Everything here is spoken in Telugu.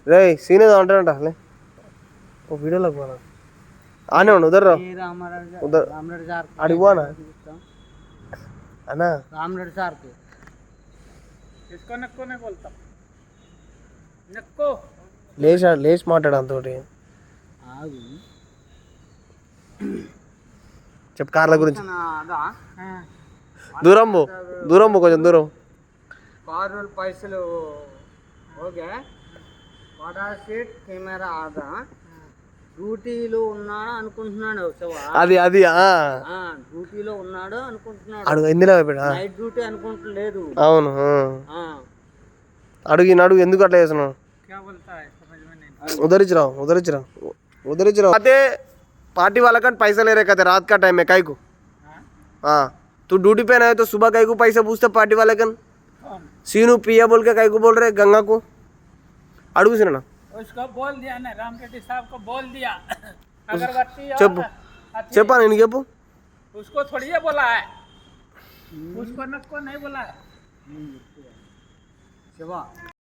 రే సీన్ ఏదో అంటాడంట అసలే ఓ వీడియోలోకి పోనా ఆనే ఉండు ఉదర్ రా उधर అడిగిపోనా అన్నా రామరెడ్డి సార్కి इसको नक्को नहीं बोलता नक्को లేచి మాట్లాడు అంతోటి ఆగు చెప్పు కార్ల గురించి అదా దూరం పో కొంచెం దూరం కారు పైసలు ఓకే వాడా సీట్ కెమెరా ఆదా డ్యూటీలో ఉన్నాడు అనుకుంటున్నాడు అది డ్యూటీలో ఉన్నాడు అనుకుంటున్నాడు అడుగు ఎందులో నైట్ డ్యూటీ అనుకుంటలేదు అవును అడుగు ఎందుకు అట్లా చేస్తున్నావు उधर आते पार्टी वाला का पैसा ले रहे कहते रात का टाइम है काई को हाँ तू ड्यूटी पे ना है तो सुबह काई को पैसा पूछते पार्टी वाले कन सीनू पिया बोल के काई को बोल रहे गंगा को अड़ू से ना उसको बोल दिया ना रामरेड्डी साहब को बोल दिया अगरबत्ती చెప్పా నేను చెప్పు उसको थोड़ी ये बोला है उसको नक्को नहीं बोला है